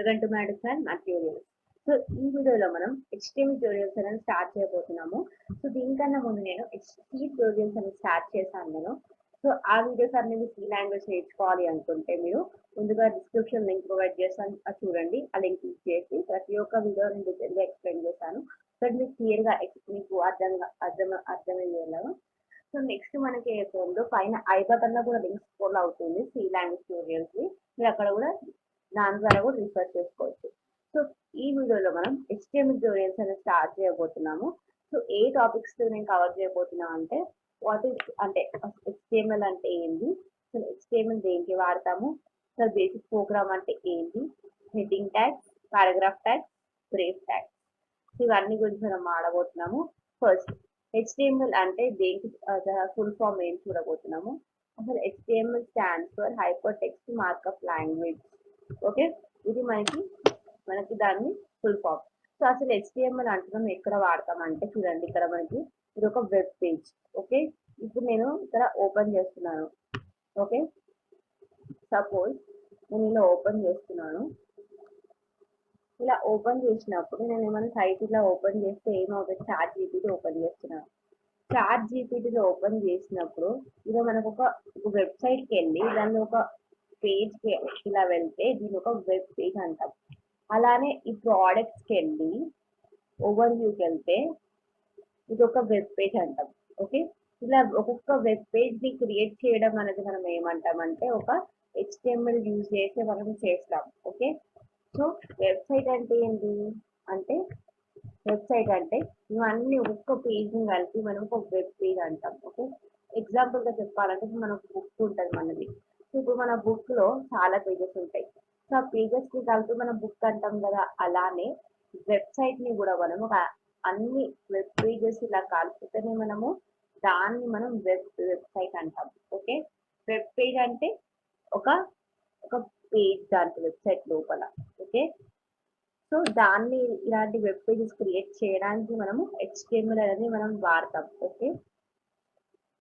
Welcome to my different tutorials. So ఈ వీడియోలో మనం HTML ట్యూటోరియల్స్ అనేది స్టార్ట్ చేయబోతున్నాము. సో దీనికన్నా ముందు నేను HTML ట్యూటోరియల్స్ అనేది స్టార్ట్ చేశాను నేను. సో ఆ వీడియోస్ అన్ని సి లాంగ్వేజ్ నేర్చుకోవాలి అనుకుంటే మీరు ముందుగా డిస్క్రిప్షన్ లింక్ ప్రొవైడ్ చేస్తాను, అది చూడండి. ఆ లింక్ క్లిక్ చేసి ప్రతి ఒక్క వీడియో నేను డీటెయిల్గా ఎక్స్ప్లెయిన్ చేశాను. సో మీకు క్లియర్గా మీకు అర్థమయ్యేలాగా. సో నెక్స్ట్ మనకి ఏదో పైన ఐ బటన్ లో కూడా లింక్స్ ఫాలో అవుతుంది సి లాంగ్వేజ్ ట్యూటోరియల్స్ ని. మీరు అక్కడ కూడా దాని ద్వారా కూడా రిఫర్ చేసుకోవచ్చు. సో ఈ వీడియోలో మనం HTML ట్యూటోరియల్స్ అనేది స్టార్ట్ చేయబోతున్నాము. సో ఏ టాపిక్స్ నేను కవర్ చేయబోతున్నాం అంటే వాట్ ఈస్ అంటే HTML అంటే ఏంటి, సో HTML దేనికి వాడతాము, సో బేసిక్ ప్రోగ్రామ్ అంటే ఏంటి, heading tags, paragraph tags, break tags, ఇవన్నీ గురించి మనం మాట్లాడబోతున్నాము. ఫస్ట్ HTML అంటే దేనికి ఫుల్ ఫామ్ ఏం చూడబోతున్నాము. అసలు HTML stands for hypertext markup language. Okay, ఇది మనకి దాన్ని ఫుల్ ఫామ్. సో అసలు HTML అంటున్నాం ఎక్కడ వాడతామంటే చూడండి, ఇక్కడ మనకి ఇది ఒక వెబ్ పేజ్. ఓకే, ఇప్పుడు నేను ఇక్కడ ఓపెన్ చేస్తున్నాను. ఓకే, సపోజ్ నేను ఇలా ఓపెన్ చేస్తున్నాను. ఇలా ఓపెన్ చేసినప్పుడు నేను ఏమైనా సైట్ ఇలా ఓపెన్ చేస్తే ఏమవుతుంది, చాట్ జీపీటీ ఓపెన్ చేస్తున్నాను. చాట్ జీపీటీలో ఓపెన్ చేసినప్పుడు ఇలా మనకు ఒక వెబ్సైట్కి వెళ్ళి దాన్ని ఒక పేజ్కి ఇలా వెళ్తే దీని ఒక వెబ్ పేజ్ అంటాం. అలానే ఈ ప్రోడక్ట్స్కి వెళ్ళి ఓవర్ వ్యూకి వెళ్తే ఇది ఒక వెబ్ పేజ్ అంటాం. ఓకే, ఇలా ఒక్కొక్క వెబ్ పేజ్ని క్రియేట్ చేయడం అనేది మనం ఏమంటామంటే ఒక HTML యూజ్ చేసి మనం చేస్తాం. ఓకే, సో వెబ్సైట్ అంటే ఏంటి అంటే వెబ్సైట్ అంటే ఇవన్నీ ఒక్క పేజ్ని కలిపి మనం ఒక వెబ్ పేజ్ అంటాం. ఓకే, ఎగ్జాంపుల్గా చెప్పాలంటే మనకు బుక్ ఉంటుంది మనది. సో ఇప్పుడు మన బుక్లో చాలా పేజెస్ ఉంటాయి. సో ఆ పేజెస్ని కలిపి మనం బుక్ అంటాం కదా, అలానే వెబ్సైట్ని కూడా మనం ఒక అన్ని వెబ్ పేజెస్ ఇలా కలిపితేనే దాన్ని మనం వెబ్సైట్ అంటాం. ఓకే, వెబ్ పేజ్ అంటే ఒక పేజ్ దాంట్లో వెబ్సైట్ లోపల. ఓకే, సో దాన్ని ఇలాంటి వెబ్ పేజెస్ క్రియేట్ చేయడానికి మనము HTML అనేది మనం వాడతాం. ఓకే,